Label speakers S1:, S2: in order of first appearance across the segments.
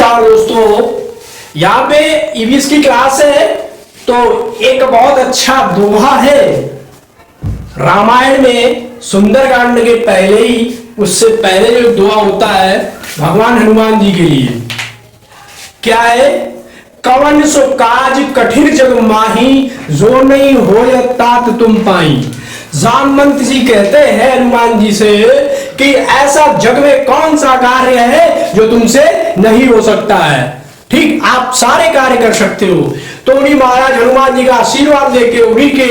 S1: नमस्कार दोस्तों, यहाँ पे ईवीएस की क्लास है। तो एक बहुत अच्छा दोहा है रामायण में, सुंदरकांड के पहले ही, उससे पहले जो दोहा होता है भगवान हनुमान जी के लिए। क्या है? कवन सो काज कठिन जग माही, जो नहीं होय तात तुम पाई। जामवंत जी कहते हैं हनुमान जी से कि ऐसा जग में कौन सा कार्य है जो तुमसे नहीं हो सकता है। ठीक, आप सारे कार्य कर सकते हो। तो उन्हीं महाराज हनुमान जी का आशीर्वाद लेके, उन्हीं के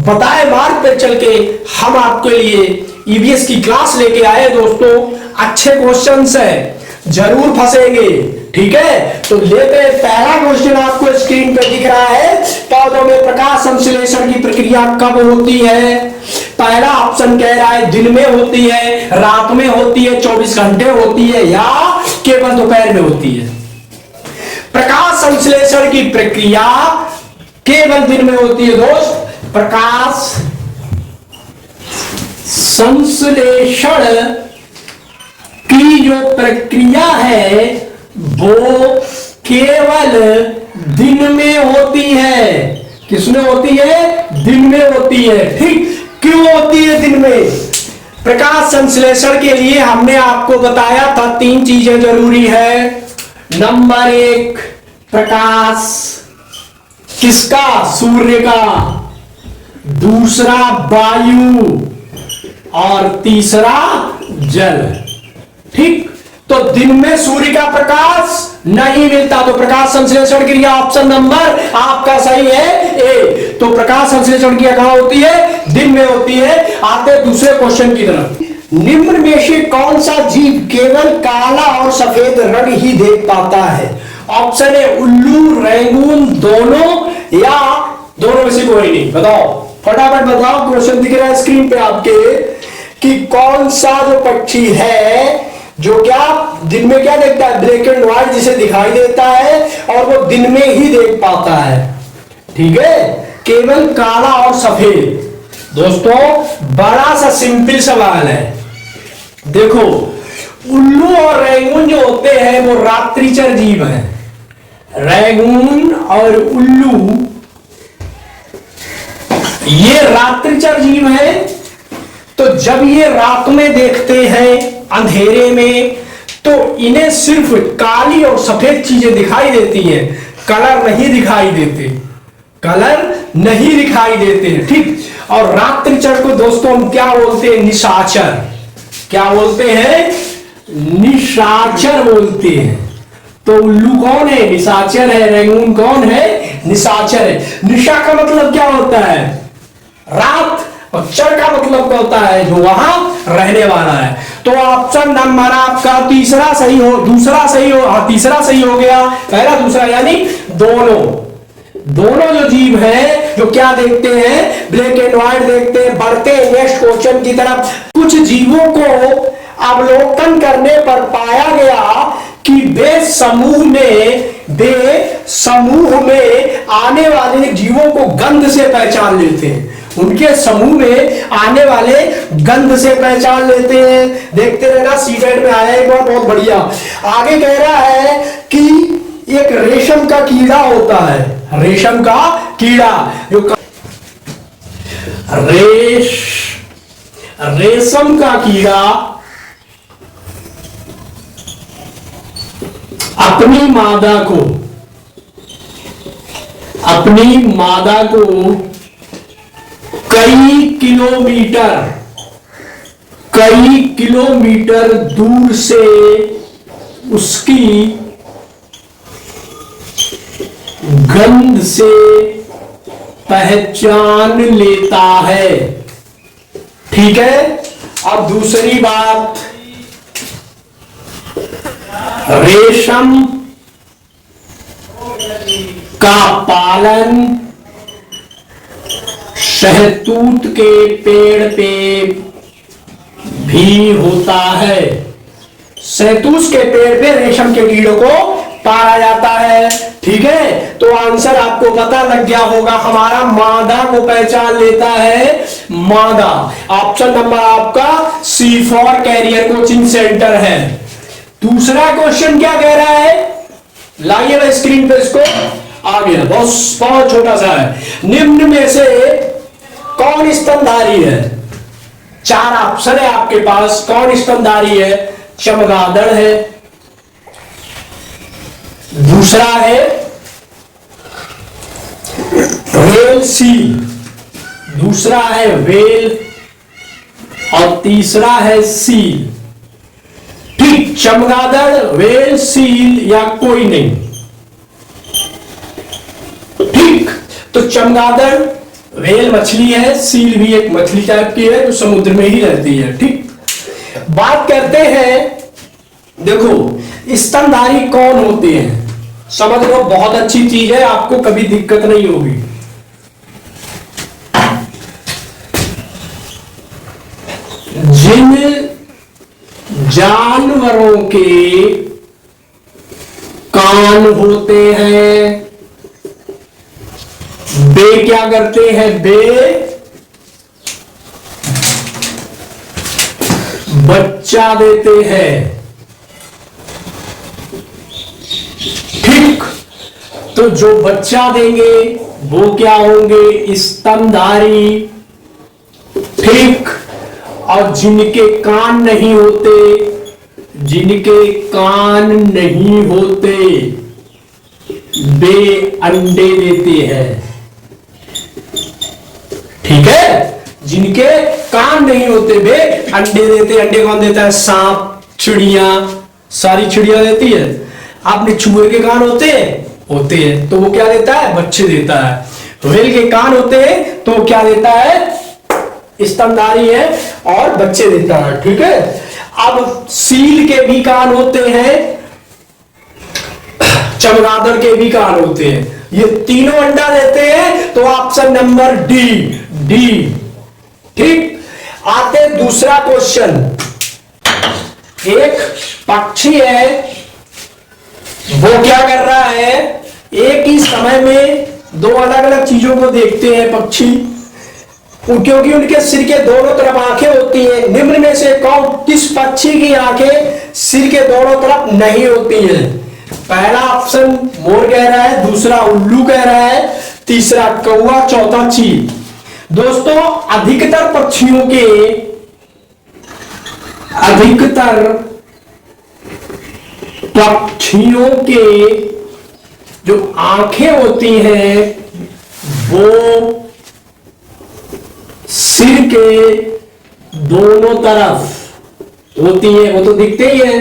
S1: बताए मार्ग पर चल के हम आपके लिए ईवीएस की क्लास लेके आए दोस्तों। अच्छे क्वेश्चंस है, जरूर फंसेंगे। ठीक है, तो लेते हैं पहला क्वेश्चन। आपको स्क्रीन पर दिख रहा है, पौधों में प्रकाश संश्लेषण की प्रक्रिया कब होती है? पहला ऑप्शन कह रहा है दिन में होती है, रात में होती है, 24 घंटे होती है, या केवल दोपहर में होती है। प्रकाश संश्लेषण की प्रक्रिया केवल दिन में होती है दोस्त। प्रकाश संश्लेषण की जो प्रक्रिया है वो केवल दिन में होती है। किसमें होती है? दिन में होती है। ठीक, क्यों होती है दिन में? प्रकाश संश्लेषण के लिए हमने आपको बताया था 3 चीजें जरूरी है। नंबर 1 प्रकाश किसका? सूर्य का। दूसरा वायु, और तीसरा जल। ठीक, तो दिन में सूर्य का प्रकाश नहीं मिलता, तो प्रकाश संश्लेषण के लिए ऑप्शन नंबर आपका सही है ए। तो प्रकाश संश्लेषण की कहां होती है? दिन में होती है। आते दूसरे क्वेश्चन की तरफ। निम्न में से कौन सा जीव केवल काला और सफेद रंग ही देख पाता है? ऑप्शन है उल्लू, रैंगून, दोनों, या दोनों में से कोई नहीं। बताओ, फटाफट बताओ। क्वेश्चन दिख रहा है स्क्रीन पे आपके कि कौन सा जो पक्षी है जो क्या दिन में क्या देखता है? ब्लैक एंड व्हाइट जिसे दिखाई देता है, और वो दिन में ही देख पाता है। ठीक है, केवल काला और सफेद। दोस्तों बड़ा सा सिंपल सवाल है। देखो, उल्लू और रैंगून जो होते हैं वो रात्रिचर जीव हैं। रैंगून और उल्लू ये रात्रिचर जीव है। तो जब ये रात में देखते हैं अंधेरे में, तो इन्हें सिर्फ काली और सफेद चीजें दिखाई देती हैं, कलर नहीं दिखाई देते। कलर नहीं दिखाई देते हैं। ठीक, और रात्रिचर को दोस्तों हम क्या बोलते हैं? निशाचर। क्या बोलते हैं? निशाचर बोलते हैं। तो उल्लू कौन है? निशाचर है। रैंगून कौन है? निशाचर है। निशा का मतलब क्या होता है? रात, और चर का मतलब क्या होता है? जो वहां रहने वाला है। तो ऑप्शन नंबर आपका तीसरा सही हो, दूसरा सही हो, हाँ तीसरा सही हो गया। पहला दूसरा यानी दोनों। दोनों जो जीव है जो क्या देखते हैं? ब्लैक एंड व्हाइट देखते हैं। बढ़ते हैं नेक्स्ट क्वेश्चन की तरफ। कुछ जीवों को अवलोकन करने पर पाया गया कि वे समूह में आने वाले जीवों को गंध से पहचान लेते हैं। उनके समूह में आने वाले गंध से पहचान लेते हैं। देखते रहना, सीटेट में आया एक बार, बहुत बढ़िया। आगे कह रहा है कि एक रेशम का कीड़ा होता है। रेशम का कीड़ा जो रेशम का कीड़ा अपनी मादा को कई किलोमीटर दूर से उसकी गंध से पहचान लेता है। ठीक है, अब दूसरी बात, रेशम का पालन शहतूत के पेड़ पे भी होता है। शहतूत के पेड़ पे रेशम के कीड़ों को पाया जाता है। ठीक है, तो आंसर आपको पता लग गया होगा। हमारा मादा को पहचान लेता है, मादा। ऑप्शन नंबर आपका C for career coaching centre है। दूसरा क्वेश्चन क्या कह रहा है, लाइए मैं स्क्रीन पे इसको, आ गया, बहुत छोटा सा है। निम्न में से कौन स्तनधारी है? चार ऑप्शन है आपके पास, कौन स्तनधारी है? चमगादड़ है, दूसरा है व्हेल सील, दूसरा है व्हेल, और तीसरा है सील। ठीक, चमगादड़, व्हेल, सील या कोई नहीं। ठीक, तो चमगादड़ व्हेल मछली है, सील भी एक मछली टाइप की है जो समुद्र में ही रहती है। ठीक, बात करते हैं, देखो स्तनधारी कौन होते हैं, समझ लो, बहुत अच्छी चीज है, आपको कभी दिक्कत नहीं होगी। जिन जानवरों के कान होते हैं वे क्या करते हैं, वे बच्चा देते हैं। ठीक, तो जो बच्चा देंगे वो क्या होंगे, स्तनधारी। ठीक, और जिनके कान नहीं होते, जिनके कान नहीं होते वे अंडे देते हैं। ठीक है, जिनके कान नहीं होते वे अंडे देते। अंडे कौन देता है, सांप, चिड़िया, सारी चिड़िया देती है। आपने चूहे के कान होते हैं तो वो क्या देता है, बच्चे देता है। व्हेल के कान होते हैं तो वो क्या देता है, स्तनधारी है और बच्चे देता है। ठीक है, अब सील के भी कान होते हैं, चमगादड़ के भी कान होते हैं, ये तीनों अंडा देते हैं, तो ऑप्शन नंबर डी। ठीक, आते दूसरा क्वेश्चन। एक पक्षी है, वो क्या कर रहा है, एक ही समय में दो अलग अलग चीजों को देखते हैं पक्षी, क्योंकि उनके सिर के दोनों तरफ आंखें होती हैं। निम्न में से कौन, किस पक्षी की आंखें सिर के दोनों तरफ नहीं होती हैं? पहला ऑप्शन मोर कह रहा है, दूसरा उल्लू कह रहा है, तीसरा कौवा, चौथा चील। दोस्तों अधिकतर पक्षियों के जो आंखें होती हैं वो सिर के दोनों तरफ होती है, वो तो दिखते ही है,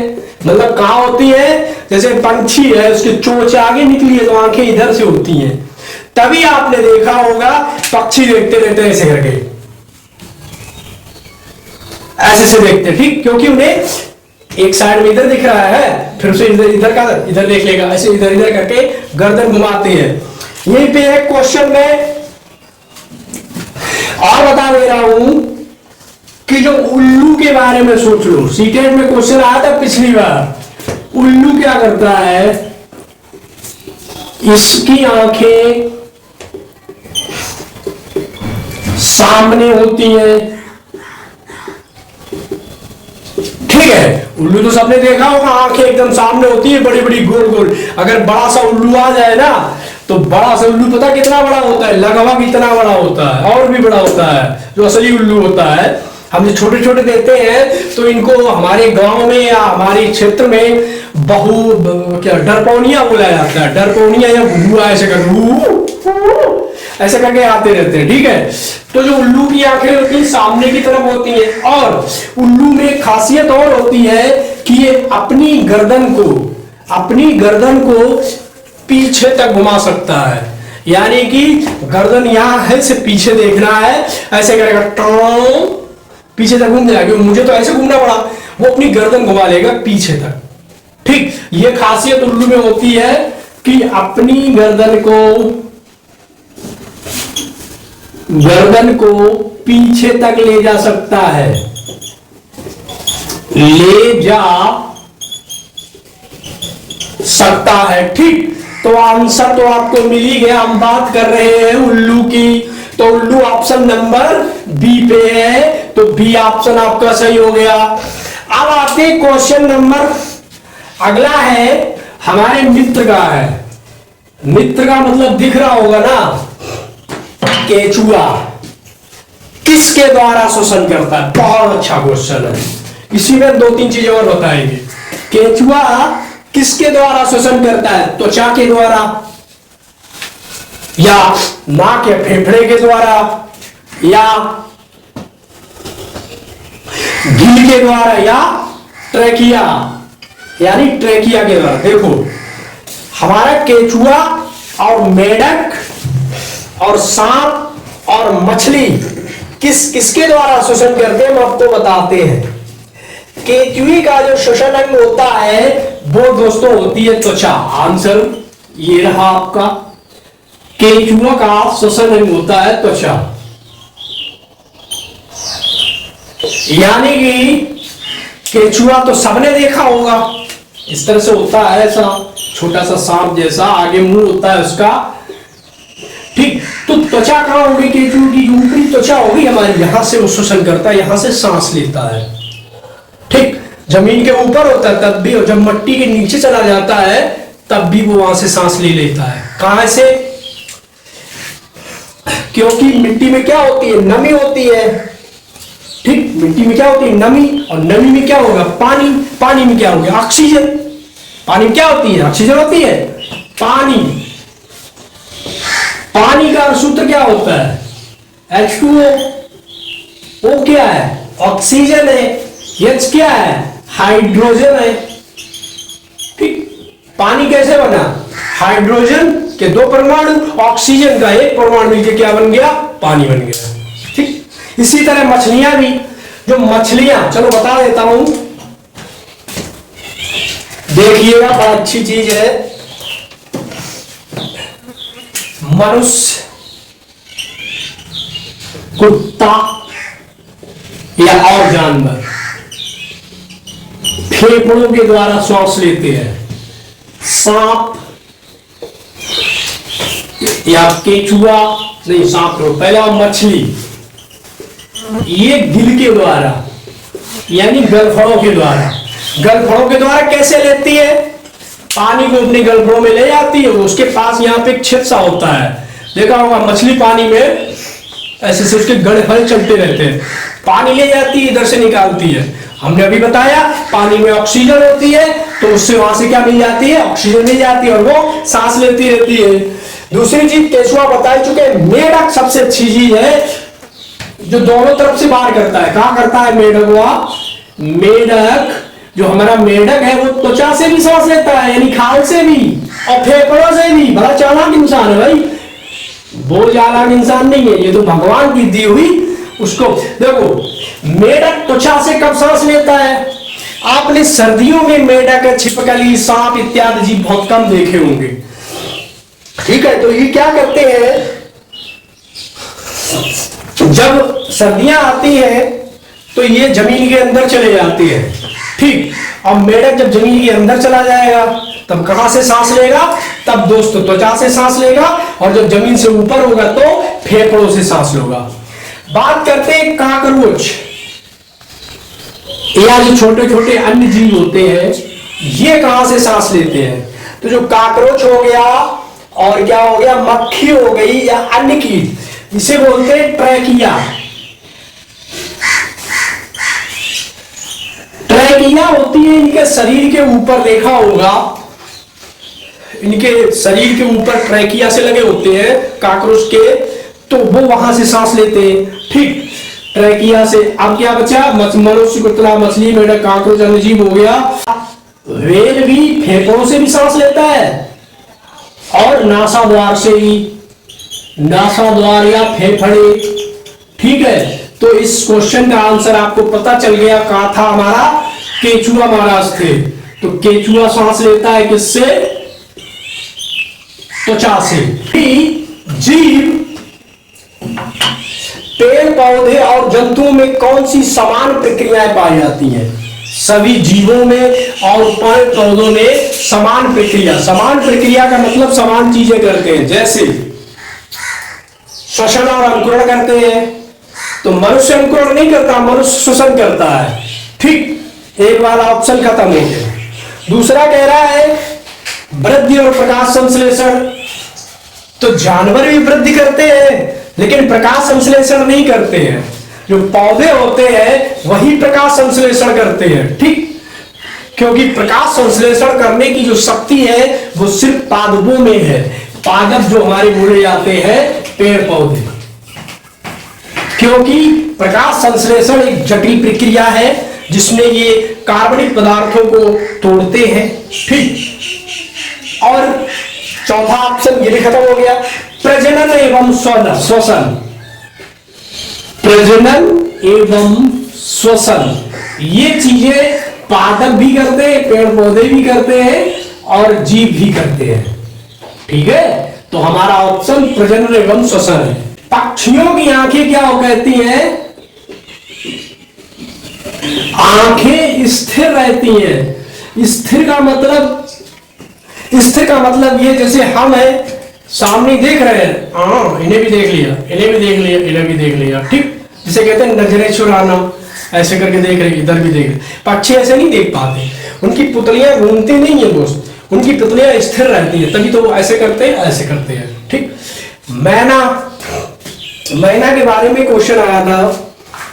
S1: मतलब कहां होती है, जैसे पंछी है उसके चोंच आगे निकली है तो आंखें इधर से होती हैं। तभी आपने देखा होगा पक्षी देखते रहते ऐसे करके, ऐसे से देखते। ठीक, क्योंकि उन्हें एक साइड में इधर दिख रहा है, फिर उसे इधर का इधर देख लेगा, ऐसे इधर इधर करके गर्दन घुमाते हैं। यहीं पे एक क्वेश्चन में और बता दे रहा हूं कि जो उल्लू के बारे में सोच लो, सीटेट में क्वेश्चन आया था पिछली बार। उल्लू क्या करता है, इसकी आंखें सामने होती हैं। ठीक है, उल्लू तो सबने देखा होगा, आंखें एकदम सामने होती है, बड़ी बड़ी गोल गोल। अगर बड़ा सा उल्लू आ जाए ना, तो बड़ा सा उल्लू पता कितना बड़ा होता है, लगभग इतना बड़ा होता है, और भी बड़ा होता है जो असली उल्लू होता है। हम जो छोटे छोटे देते हैं तो इनको हमारे गांव में या हमारे क्षेत्र में क्या डरपोनिया बोला जाता है, डरपोनिया या भुआ, ऐसे करके आते रहते हैं। ठीक है, तो जो उल्लू की आंखें होती हैं सामने की तरफ होती हैं, और उल्लू में एक खासियत और होती है कि ये अपनी गर्दन को पीछे तक घुमा सकता है, यानी कि गर्दन यहां है से पीछे देखना है, ऐसे करेगा तो पीछे तक घूम जाएगा। मुझे तो ऐसे घूमना पड़ा, वो अपनी गर्दन घुमा लेगा पीछे तक। ठीक, ये खासियत उल्लू में होती है कि अपनी गर्दन को पीछे तक ले जा सकता है, ठीक, तो आंसर तो आपको मिल ही गया। हम बात कर रहे हैं उल्लू की, तो उल्लू ऑप्शन नंबर बी पे है, तो बी ऑप्शन आपका सही हो गया। अब आते क्वेश्चन नंबर अगला है हमारे मित्र का है। मित्र का मतलब दिख रहा होगा ना, केचुआ किसके द्वारा श्वसन करता है? बहुत अच्छा क्वेश्चन है, इसी में 2-3 चीजें और बताएंगे। केचुआ किसके द्वारा श्वसन करता है? त्वचा के द्वारा, या नाक या फेफड़े के द्वारा, या गिल के द्वारा, या ट्रेकिया यानी ट्रेकिया के द्वारा। देखो हमारा केचुआ और मेढक और सांप और मछली किसके द्वारा श्वसन करते हैं, हम आपको बताते हैं। केचुए का जो श्वसन अंग होता है वो दोस्तों होती है त्वचा। आंसर ये रहा आपका, केचुआ का श्वसन अंग होता है त्वचा। यानी कि केचुआ तो सबने देखा होगा, इस तरह से होता है, ऐसा छोटा सा सांप जैसा, आगे मुंह होता है उसका, ठीक। तो त्वचा कहां होगी केचुए की? ऊपरी त्वचा होगी हमारी, यहां से वो श्वसन करता है, यहां से सांस लेता है, ठीक। जमीन के ऊपर होता है तब भी, और जब मिट्टी के नीचे चला जाता है तब भी वो वहां से सांस ले लेता है। कहां से? क्योंकि मिट्टी में क्या होती है? नमी होती है, ठीक। मिट्टी में क्या होती है? नमी, और नमी में क्या होगा? पानी। पानी में क्या होगा? ऑक्सीजन। पानी में क्या होती है? ऑक्सीजन होती है। पानी, पानी का सूत्र क्या होता है? H2O। O क्या है? ऑक्सीजन है। H क्या है? हाइड्रोजन है, ठीक। पानी कैसे बना? हाइड्रोजन के 2 परमाणु, ऑक्सीजन का 1 परमाणु मिलकर क्या बन गया? पानी बन गया, ठीक। इसी तरह मछलियां भी, जो मछलियां, चलो बता देता हूं, देखिएगा बड़ा अच्छी चीज है। मनुष्य, कुत्ता या और जानवर फेफड़ों के द्वारा श्वास लेते हैं। सांप या केचुआ, नहीं सांप तो पहला, मछली ये गिल के द्वारा यानी गलफड़ों के द्वारा। गलफड़ों के द्वारा कैसे लेती है? पानी को अपने गलफड़ों में ले जाती है, उसके पास यहाँ पे एक छेद सा होता है, देखा होगा मछली पानी में ऐसे से उसके गड़फड़े चलते रहते हैं, पानी ले जाती है, इधर से निकालती है। हमने अभी बताया पानी में ऑक्सीजन होती है, तो उससे वहां से क्या मिल जाती है? ऑक्सीजन मिल जाती है, और वो सांस लेती रहती है। दूसरी चीज केचुआ बता चुके, मेढक सबसे अच्छी चीज है जो दोनों तरफ से बाहर करता है। कहां करता है मेढक? मेढक, जो हमारा मेढक है वो त्वचा से भी सांस लेता है, यानी खाल से भी और फेफड़ों से भी। बड़ा चालाक इंसान है भाई, वो चालाक इंसान नहीं है, ये तो भगवान की दी हुई उसको। देखो मेढक त्वचा से कब सांस लेता है? आपने सर्दियों में मेढक, छिपकली, सांप इत्यादि जीव बहुत कम देखे होंगे, ठीक है। तो ये क्या करते हैं, जब सर्दियां आती हैं तो ये जमीन के अंदर चले जाती है, ठीक। अब मेढक जब जमीन के अंदर चला जाएगा तब कहां से सांस लेगा? तब दोस्तों त्वचा से सांस लेगा, और जब जमीन से ऊपर होगा तो फेफड़ों से सांस लेगा। बात करते हैं काकरोच या जो छोटे छोटे अन्य जीव होते हैं, ये कहां से सांस लेते हैं? तो जो काकरोच हो गया और क्या हो गया, मक्खी हो गई या अन्य कीट, इसे बोलते हैं ट्रैकिया। ट्रैकिया होती है इनके शरीर के ऊपर, देखा होगा इनके शरीर के ऊपर ट्रैकिया से लगे होते हैं काकरोच के, तो वो वहां से सांस लेते हैं, ठीक। ट्रैकिया से। अब क्या बचा? मनुष्य, कुत्ता, मछली, मेढक, काकरोच, अन्य जीव हो गया। व्हेल भी फेफड़ों से भी सांस लेता है और नासाद्वार से भी, नासाद्वार या फेफड़े, ठीक है। तो इस क्वेश्चन का आंसर आपको पता चल गया, कहा था हमारा केचुआ महाराज थे। तो केचुआ सांस लेता है किससे? त्वचा से। जीव, पेड़ पौधे और जंतुओं में कौन सी समान प्रक्रियाएं पाई जाती हैं? सभी जीवों में और पेड़ पौधों में समान प्रक्रिया। समान प्रक्रिया का मतलब समान चीजें करते हैं, जैसे श्वसन और अंकुरण करते हैं। तो मनुष्य अंकुरण नहीं करता, मनुष्य श्वसन करता है, ठीक। एक बार ऑप्शन खत्म हो गया। दूसरा कह रहा है वृद्धि और प्रकाश संश्लेषण। तो जानवर भी वृद्धि करते हैं लेकिन प्रकाश संश्लेषण नहीं करते हैं। जो पौधे होते हैं वही प्रकाश संश्लेषण करते हैं, ठीक। क्योंकि प्रकाश संश्लेषण करने की जो शक्ति है वो सिर्फ पादपों में है। पादप जो हमारे बोले जाते हैं पेड़ पौधे, क्योंकि प्रकाश संश्लेषण एक जटिल प्रक्रिया है जिसमें ये कार्बनिक पदार्थों को तोड़ते हैं, ठीक। और चौथा ऑप्शन ये भी खत्म हो गया, प्रजनन एवं श्वसन। प्रजनन एवं श्वसन ये चीजें पादप भी करते हैं, पेड़ पौधे भी करते हैं और जीव भी करते हैं, ठीक है। तो हमारा ऑप्शन प्रजनन एवं श्वसन है। पक्षियों की आंखें क्या हो कहती हैं? आंखें स्थिर रहती हैं। स्थिर का मतलब ये जैसे हम है सामने देख रहे हैं, हाँ इन्हें भी देख लिया, इन्हें भी देख लिया, इन्हें भी देख लिया, ठीक। जिसे कहते हैं नजरें चुराना, ऐसे करके देख रहे, इधर भी देख रहे। पक्षी ऐसे नहीं देख पाते, उनकी पुतलियां घूमती नहीं है दोस्त, उनकी पुतलियां स्थिर रहती है, तभी तो वो ऐसे करते हैं, ठीक। मैना के बारे में क्वेश्चन आया था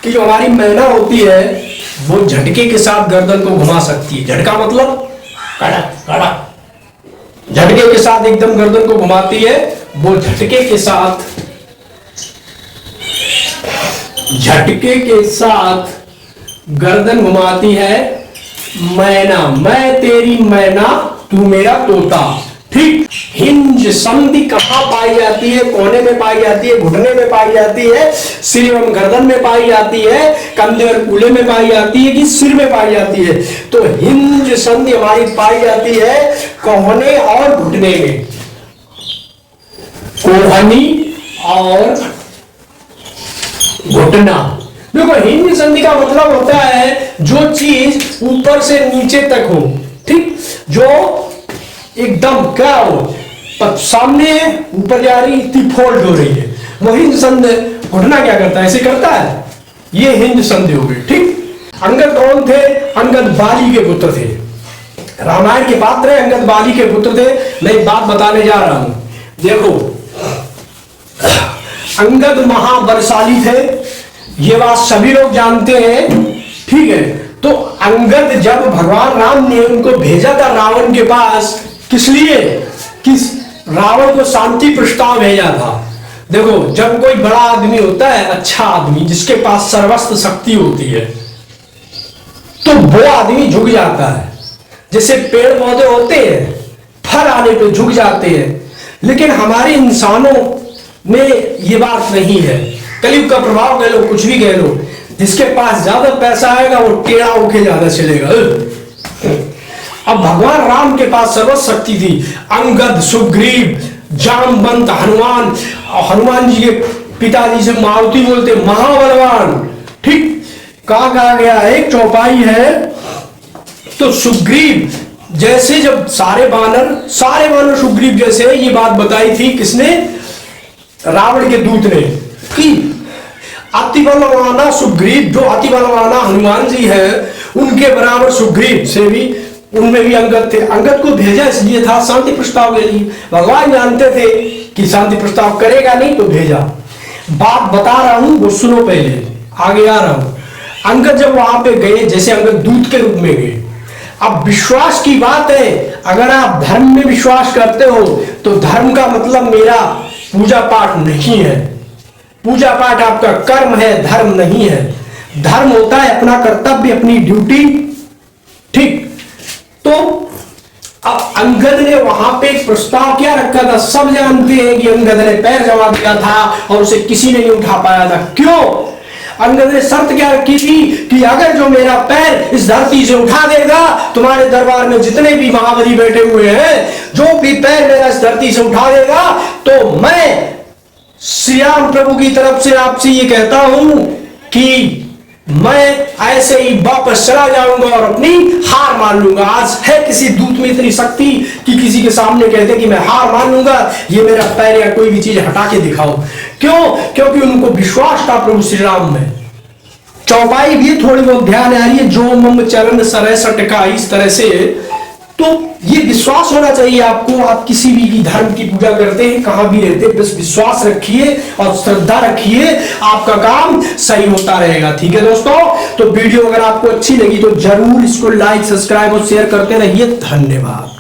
S1: कि जो हमारी मैना होती है वो झटके के साथ गर्दन को घुमा सकती है। झटका मतलब कड़ा, झटके के साथ एकदम गर्दन को घुमाती है। वो झटके के साथ गर्दन घुमाती है मैना। मैं तेरी मैना तू मेरा तोता, ठीक। हिंज संधि कहां पाई जाती है? कोने में पाई जाती है, घुटने में पाई जाती है, सिर एवं गर्दन में पाई जाती है, कंधे और कूल्हे में पाई जाती है कि सिर में पाई जाती है? तो हिंज संधि हमारी पाई जाती है कोहनी और घुटने में। कोहनी और घुटना। देखो हिंज संधि का मतलब होता है जो चीज ऊपर से नीचे तक हो, ठीक। जो एकदम क्या हो, सामने ऊपर जा रही, इतनी फोल्ड हो रही है, वो हिंज संधि। घुटना क्या करता है? ऐसे करता है, ये हिंज संधि हो गई, ठीक। अंगद कौन थे? अंगद बाली के पुत्र थे, रामायण के पात्र है, अंगद बाली के पुत्र थे। मैं एक बात बताने जा रहा हूं, देखो अंगद महाबलशाली थे, ये बात सभी लोग जानते हैं, ठीक है। तो अंगद जब भगवान राम ने उनको भेजा था रावण के पास, किस लिए? किस रावण को शांति प्रस्ताव भेजा था। देखो जब कोई बड़ा आदमी होता है, अच्छा आदमी जिसके पास सर्वस्व शक्ति होती है, तो वो आदमी झुक जाता है। जैसे पेड़ पौधे होते हैं, फल आने पे झुक जाते हैं, लेकिन हमारे इंसानों में ये बात नहीं है। कलयुग का प्रभाव कह लो, कुछ भी कह लो, जिसके पास ज्यादा पैसा आएगा वो टेढ़ा होके ज्यादा चलेगा। अब भगवान राम के पास सर्व शक्ति थी। अंगद, सुग्रीव, जामवंत, हनुमान, हनुमान जी के पिताजी से मारुति बोलते, महाबलवान, ठीक। कहा गया है, एक चौपाई है। तो सुग्रीव जैसे जब सारे बानर सुग्रीव जैसे, ये बात बताई थी किसने? रावण के दूत ने, कि अति बलवाना सुग्रीव, जो अति बलवाना हनुमान जी है, उनके बराबर सुग्रीव से भी, उनमें भी अंगद थे। अंगद को भेजा इसलिए था शांति प्रस्ताव के लिए। भगवान जानते थे कि शांति प्रस्ताव करेगा नहीं, तो भेजा। बात बता रहा हूं, वो सुनो, पहले आगे आ रहा हूं। अंगद जब वहां पे गए, जैसे अंगद दूत के रूप में गए। अब विश्वास की बात है, अगर आप धर्म में विश्वास करते हो तो धर्म का मतलब मेरा पूजा पाठ नहीं है। पूजा पाठ आपका कर्म है, धर्म नहीं है। धर्म होता है अपना कर्तव्य, अपनी ड्यूटी, ठीक। तो अब अंगद ने वहां पे एक प्रस्ताव क्या रखा था? सब जानते हैं कि अंगद ने पैर जमा दिया था और उसे किसी ने नहीं उठा पाया था। क्यों? अंगद ने शर्त क्या रखी थी कि अगर जो मेरा पैर इस धरती से उठा देगा, तुम्हारे दरबार में जितने भी महाबली बैठे हुए हैं, जो भी पैर मेरा इस धरती से उठा देगा, तो मैं श्री राम प्रभु की तरफ से आपसे ये कहता हूं कि मैं ऐसे ही वापस चला जाऊंगा और अपनी हार मान लूंगा। आज है किसी दूत में इतनी शक्ति कि किसी के सामने कहते कि मैं हार मान लूंगा, ये मेरा पैर या कोई भी चीज हटा के दिखाओ। क्यों? क्योंकि उनको विश्वास था प्रभु श्री राम में। चौपाई भी थोड़ी बहुत ध्यान आ रही है, जो मम चरण सरसट का, इस तरह से
S2: तो ये विश्वास होना चाहिए आपको। आप किसी भी धर्म की पूजा करते हैं, कहां भी रहते हैं, बस विश्वास रखिए और श्रद्धा रखिए, आपका काम सही होता रहेगा। ठीक है दोस्तों, तो वीडियो अगर आपको अच्छी लगी तो जरूर इसको लाइक, सब्सक्राइब और शेयर करते रहिए। धन्यवाद।